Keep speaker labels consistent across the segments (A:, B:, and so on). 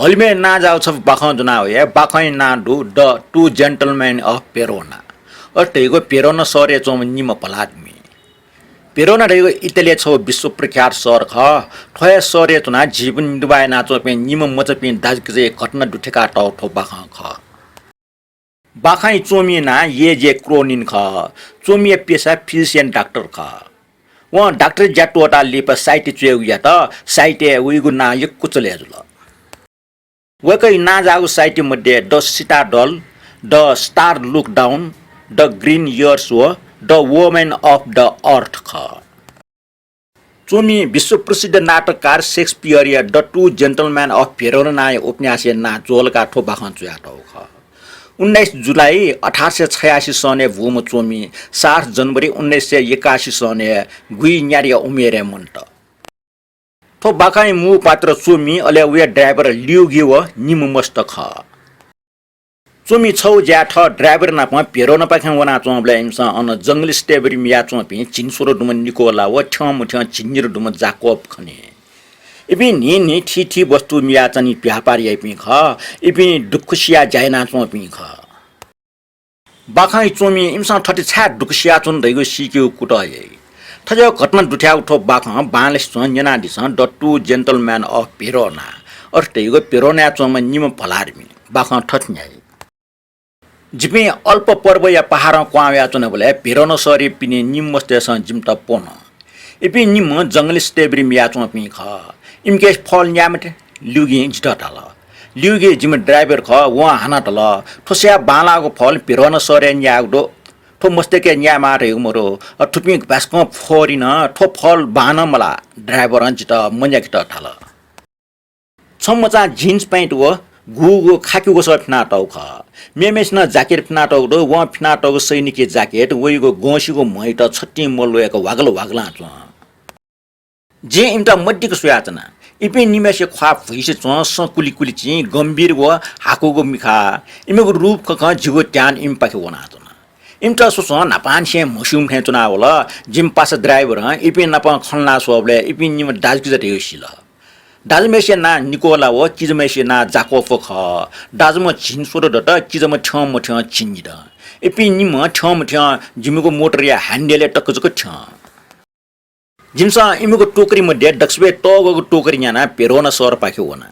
A: हलमे ना जाउँछ बाखा जुना हो बाखै ना डु the two gentlemen of Verona अटेको पेरोना सरे चो निम पलादमी पेरोना रेगो इटली छौ विश्व प्रख्यात सहर ख ठय सरे चुना जीवन दुबाय नाचो पे निम मच पे दाजके घटना दुठेका टौ ठो बाखा ख बाखै चोमी ना ये जे क्रोनिन ख चोमी पेशा फिजिशियन डाक्टर ख व डाक्टर ज्याटोटा लिप साइट चेउ या त साइट उइगु ना यक्कु चले जुल वकै ना जागु साइट मध्ये the citadel the star look down the green years व the women of the earth ख चोमी विश्व प्रसिद्ध नाटककार शेक्सपियर या the two gentlemen of Verona उपन्यास ना जोलका ठो बाखन चुयाटौ ख 19 जुलाई 1886 सने भूम चोमी 7 जनवरी 1981 सने गुई न्यारिया उमेरे मन्ट थो बाखाइ मु पात्र चोमी अले उया ड्राइभर लिउगी व निम मस्त ख चोमी छौ ज्या ठ ड्राइभर ना प पेरोना पाखे वना चोबले इमसा अन जंगली स्टेबरी मिया चोपी चिनसुरो दुम निकोला व ठम ठम चिन्निर दुम जाकोब खने इबि नि ठी वस्तु मिया चनी व्यापारी आइपि ख इबि दुखसिया जाइना चोपी ख बाखाइ चोमी इमसा ठटी छा दुखसिया चोन दैगो सिक्यु कुटय थजो घटना दुठ्या उठो बाखा बालेस चोन जना this the two gentlemen of Verona अर्टेगो पेरोना चोम निम भलारमी बाखा ठट्न्याइ जिपे अल्प पर्व या पहाड क्वाव्या चोन बोले पेरोना सरी पिने निम मस्तेसन जिम त पोन इपि निम जंगली स्टेबरी मिया चोपी ख इमके फल न्यामट लुगी जिटटाल लुगी जिम ड्राइभर ख व हाना टल ठोसिया बालाको फल पेरोना सरे न्यागडो ठो मस्तेके न्यामा रे मरो ठुपी बास्को फोरिन ठो फल बान मला ड्राइभर जिट मन्याकिट ठाल छमचा जीन्स पैंट व गुगो खाकीको सब फिनाटौ ख मेमेस न ज्याकेट फिनाटौ दो व फिनाटौ सैनिक ज्याकेट वइगो गोसीको मैट छट्टी मोलवेको वागल वागला छ जे इमटा मड्डीको सुयाचना इपे निमेसे ख्वा भइसे च सकुली कुली छि गम्भीर व हाकुको मिखा इमेको रूप ख जिगो ट्यान इम पाखे वना छ इमटा सोसो नापान से मसुम थे चुना होला जिम पास ड्राइभर इपे नापा खन्ना सोबले इपे निम दाजकी जते योसिल दाजमेसे ना निकोला व किजमेसे ना जाकोफ ख दाजम छिनसोर दट किजम ठम ठ छिन्जिद इपे निम ठम ठ जिमको मोटर या ह्यान्डले टकजको ठ जिमसा इमको टोकरी मध्ये डक्सबे टगको टोकरी याना पेरोना सर पाखे वना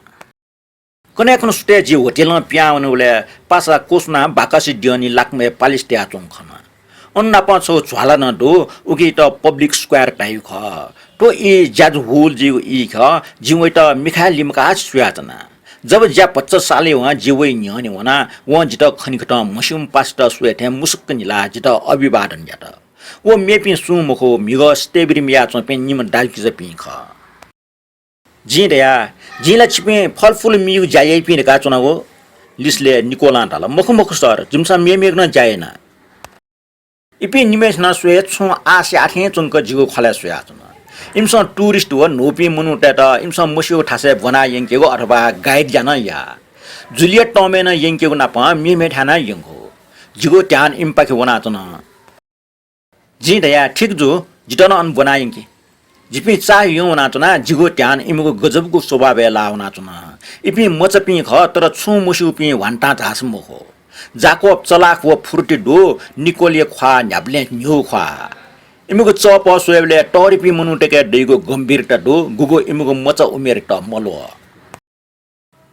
A: कने कन सुटे जी होटेल प्याउन उले पासा कोसना बाकासी डियनी लाकमे पालिस त्या चों खना अन्ना पाछो झ्वाला न दो उकी त पब्लिक स्क्वायर टाइप ख तो ई जाज होल जी ई ख जिवै त मिखाल लिमका सुयाचना जब ज्या 50 साले वहाँ जिवै न्यने वना व जित खनिखट मसुम पास्ट सुएथे मुसुक निला जित अभिवादन ज्यात वो मेपि सुमखो मिग स्टेबरी मिया चों पे निम दालकी ज पि ख जिया जिला छिपे फलफुल मियु जायै पिने का चुनाव लिसले निकोला ताला मखमख सर जिमसा मेमेग न जायना इपि निमेस न सुए छु आसे आथे चुंक जिगो खला सुया चुना इमसा टुरिस्ट व नोपी मनुटे त इमसा मसियो ठासे बना यंकेगो अथवा गाइड जान या जुलियट टमेन यंकेगो नापा मेमे ठाना यंगो जिगो ट्यान इम्पाके वना चुना जी दया ठीक जो जिटन अन बना यंके जिपि चा यो नाचना जिगो ट्यान इमको गजबको स्वभाव लाउना चुना इपि मचपि ख तर छु मुसुपि वान्टा झास मखो जाको चलाक व फुर्टी दो निकोलिए ख्वा न्याब्ले न्यु ख्वा इमको चप सोएबले टरिपि मनुटेके दैगो गम्भीरता दो गुगो इमको मच उमेर त मलो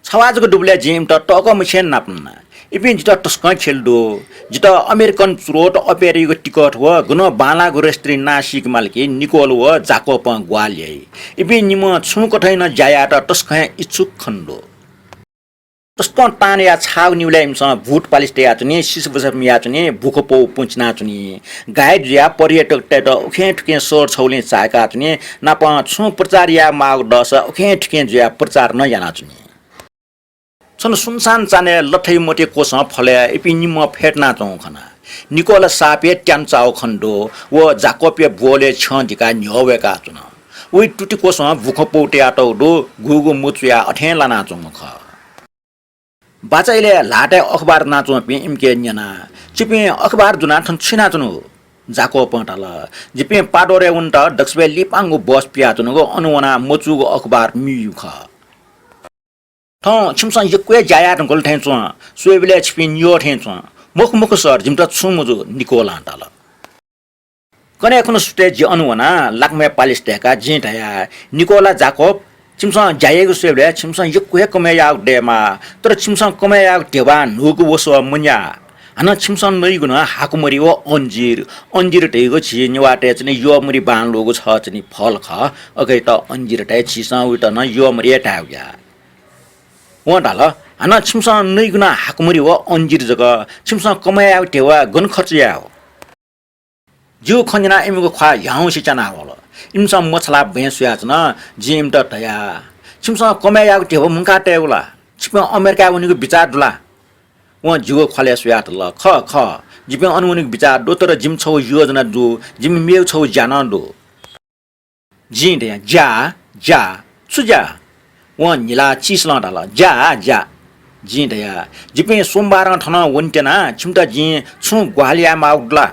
A: छवाजको डुबले जिम त टक मछेन नाप्ना इपि जित टस्क खेल्दो जित अमेरिकन चुरोट अपेरिको टिकट व गुन बालागो रेस्ट्री नासिक मालकी निकोल व जाको प ग्वाले इपि निम छु कठैन जाया त टस्क इच्छुक खण्डो टस्क तान या छाउ निउले इमस भूत पालिस्टे या चुनी सिस बस मिया चुनी भुख पौ पुंचना चुनी गाइड या पर्यटक टेट उखे ठुके सोर छौले चाका चुनी नाप छु प्रचार या माग दस उखे ठुके ज्या प्रचार न याना चुनी छन सुनसान चाने लठै मोटे कोस फले इपि निम फेट्ना चौ खना निकोला सापे ट्यान चाउ खण्डो व जाकोपे बोले छ दिका न्यवेका चुन उइ टुटी कोस भुख पौटे आटौ दो गुगु मुचुया अठे लाना चौ ख बाचाइले लाटे अखबार नाचो पे इमके न्यना चिपे अखबार जुना ठन छिना चुनु जाको पटाल जिपे पाडोरे उन्टा दक्सबे लिपांगो बस पिया चुनुगो अनुवना मचुगो अखबार मियु ख 통 침상 역괴 자야는 걸 텐 좀. 수에빌에 치핀 요 텐 좀. 먹먹 서 짐다 추무주 니콜란달라. कने कुन सुटे जी अनुवना लाकमे पालिस टेका जिटाया निकोला जाकोब छिमसँग जाएको सेबले छिमसँग यक्वे कमे याउ डेमा तर छिमसँग कमे याउ देवा नुगु वसो मुन्या हन छिमसँग नइगुन हाकुमरी व अन्जिर टेको छि निवाटे चाहिँ यो मरी बान लोगो छ चाहिँ फल ख अगै त अन्जिर टे छिसँग उत न यो मरी टाउया वडाल हन छिमसँग नइगुन हाकुमरी व अन्जिर जग छिमसँग कमे याउ देवा गन खर्च याउ जो खन्जना इमको ख्वा याउ सिचना होला इमसा मछला बेसुयाच न जिम त तया छिमसा कमेयाको टेबो मुका टेउला छिम अमेरिका उनीको विचार दुला व जुगो खले सुयात ल ख जिम अनुनिको विचार दो तर जिम छौ योजना दु जिम मेउ छौ जान दो जिन दे जा सुजा व निला चिसला दला जा जिन दे जिम सोमबार ठन वन्टेना छिमता जि छु ग्वालिया माउडला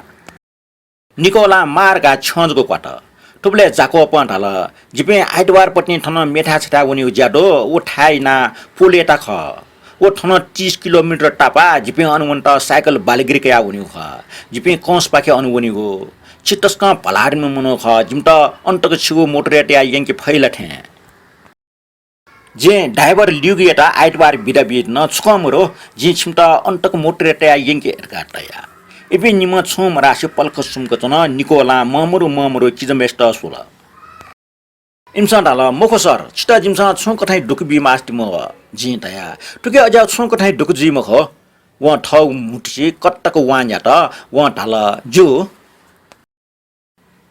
A: निकोला मार्गा छंजको क्वाट टुबले जाको पन्टाल जिपे आइतबार पट्नी ठन मेठा छटा उनी ज्याडो उ ठाइना पुलेटा ख उ ठन 30 किलोमिटर टापा जिपे अनुवन्त साइकल बालिगिरिके आ उनी ख जिपे कौस पाके अनुवनी हो चित्तस्का पलाडमे मनो ख जिमत अन्तक छिगो मोटरेटिया यंके फैला ठे जे ड्राइभर ल्युगिएटा आइतबार बिदा बिद न छकमरो जे छिमत अन्तक मोटरेटिया यंके एरकाटया इपि निम छुम राशि पल्क सुमको चन निकोला ममरु किजमेस्ट सुला इमसा डाल मोखो सर छिटा जिमसा छु कठाइ डुकबी मास्ति म जितया टुके अजा छु कठाइ डुक जी मखो व ठौ मुठी कट्टको वान्या त व डाल जु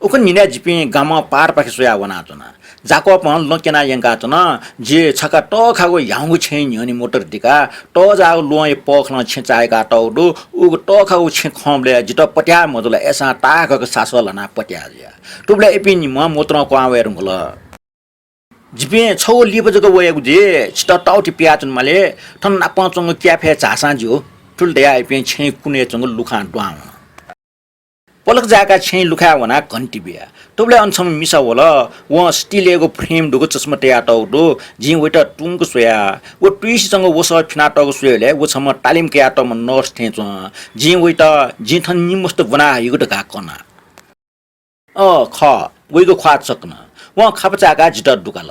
A: उकन निना जिपि गामा पार पाखे सोया वना चना जाको पन लकेना यंगा चना जे छका ट खागो याउ छैन अनि मोटर दिका ट जाउ लोय पखन छेचाएका टौडु उ ट खागो छे खमले जित पट्या मदुला एसा तागको सासलना पट्या जिया टुबले एपिनि म मोत्र को आवेर ngल जिपे छौ लिप जको वयगु जे छिट टाउटी प्याचन माले ठन नापचंग क्याफे झासा जियो टुलदया एपि छे कुने चंग लुखा द्वाम पलक जाका छे लुखा वना घन्टी बिया टुबले अनसम मिसा होला व स्टिलेको फ्रेम दुगो चस्मा टेया टौडो जि वेटा टुङको सोया व ट्विस संग वस फिना टको सोयले व छम तालिम के आटम नर्स थेच जि वेटा जि थन निमस्त बना हिगो ढका कना ख वेगो ख्वा चक्न व खपचाका जिट दुकाल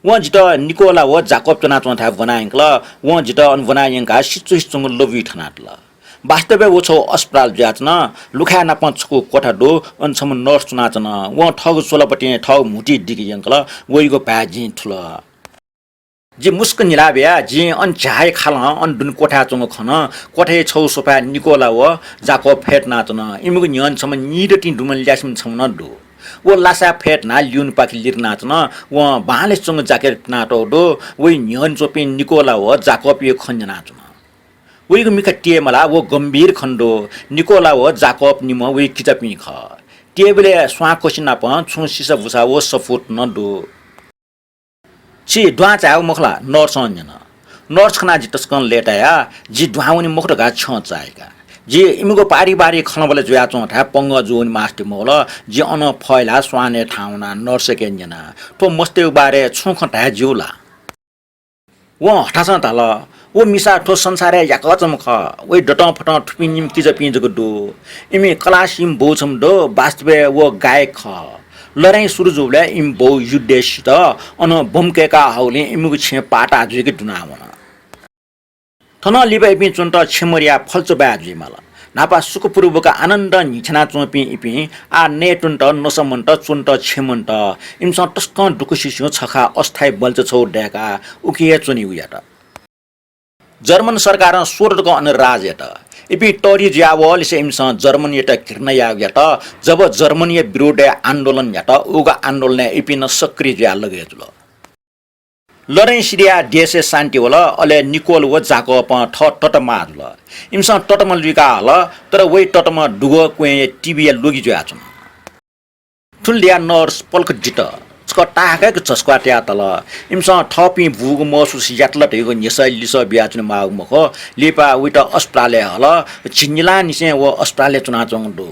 A: व जिट निकोला व जाकोब चना चथा बनायंकल व जिट अन बनायंका सिचुइस संग लवी ठनाटला वास्तवै वो छौ अस्पताल जाचन लुखा नापछको कोठा दो अनसम नर्स नाचन व ठग सोलपटी ठग मुटी दिगी यंकल वइगो पाजी ठुल जे मुस्क निलाबिया जे अन झाय खाल अन दुन कोठा चंग खन कोठे छौ सोफा निकोला व जाको फेट नाचन इमुगो न्यन सम निडटी दुमन ल्यासम छम न दो वो लासा फेट ना ल्युन पाखि लिर नाचन व बाले चंग जाकेट नाटो दो वइ न्यन चोपि निकोला व जाको पिए खन्ज नाचन वइगो मिका टेमला वो गम्भीर खण्डो निकोला वो जाकोब निम वइ कितापि ख टेबले स्वा कोसिना प छु सिसा भुसा वो सफुट न दो छि द्वा चाउ मखला नर्स अन्यन नर्स खना जितस्कन लेटाया जि द्वाउनी मुखडगा छ चाएका जे इमुगो पारिबारी खनबले जुया चोठा पंग जोन मास्टि मोल जे अन फैला स्वाने ठाउना नर्स केन्जना तो मस्ते बारे छु खटा जुला वो हठासन ताल वो मिसा ठो संसारे याक चमख वे डटं फटं ठुपिनिम किज पिजको दो इमे कलासिम बोछम दो वास्तवे वो गायक ख लराई सुरुजुले इम बो युद्धेश त अन बमकेका हौले इमुगु छे पाटा जुके दुनावन थन लिबे इपि चुन्ट छेमरिया फल्चो बाजु मला नापा सुखपूर्वक आनन्द निछना चोपि इपि आ नेटुन्ट नसमन्ट चुन्ट छेमन्ट इमस टस्क दुकुसिसु छखा अस्थायी बल्च छौ डेका उकिए चुनि उयाट जर्मन सरकार सोरको अनराजेट इपि टोरी ज्यावल से इमस जर्मनी त किर्न यागट जब जर्मनी विरोध आन्दोलन याट उगा आन्दोलन इपि न सक्रिय ज्या लगे जुल लरै सिरिया देशे शान्ति होला अले निकोल व जाको प टट मारल इमस टटम लिका हल तर वइ टटम डुगो क्वे टिभी लोगी ज्या छन ठुलिया नर्स पल्क जिट टाके चस्क्वाट्या तल इमस थपी भुग महसुस यातल टेको निसै लिस ब्याचन माग मखो लिपा उइट अस्पताले हल चिन्जिला निसे व अस्पताले चुना चंगदो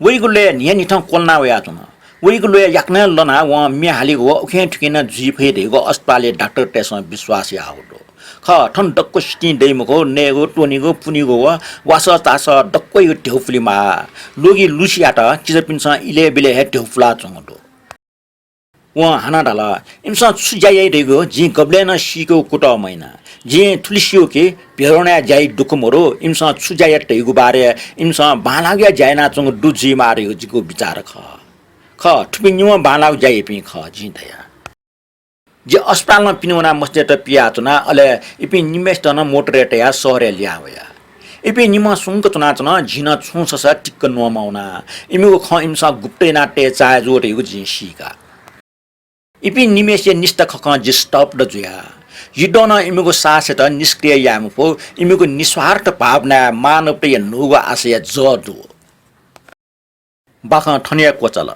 A: वइगुले निया निथ कोलना वया चुन वहीको लोया याक्ने लना वहाँ मिया हालेको उखें ठुकेन जिफे देको अस्पतालले डाक्टर टेसँग विश्वास आउटो ख ठन डक्को स्टी दैमको नेगो टोनीको पुनीको वास तास डक्कै ढेउफुलीमा लोगी लुसियाट चिजपिन्स इले बिले हे ढेउफुला चंगडो वहाँ हाना डाला इमसा सुजाइ देगो जी गब्लेन सीको कुटा मैना जे थुलिसियो के भेरोना जाई डुकुमरो इमसा सुजाइ टेगु बारे इमसा बालाग्या जायना चंग दुजी मारेको जिको विचार ख ठुपिन्युमा बालाउ जाई पि ख जिदया जे अस्पतालमा पिनुना मस्ते त पियाचना अले इपि निमेस्टन मोटरेट या सहरे ल्यावया इपि निमा सुंक चना चना झिना छुससा टिक्क नमाउना इमिको ख इमसा गुप्तेना टे चाय जोरेको जिसीका इपि निमेसे निष्ठ खक जे स्टप द जुया युडोना इमिको सासे त निष्क्रिय यामपो इमिको निस्वार्थ भावना मानव प्रिय नुगो आशय जदु बाख ठनिया कोचला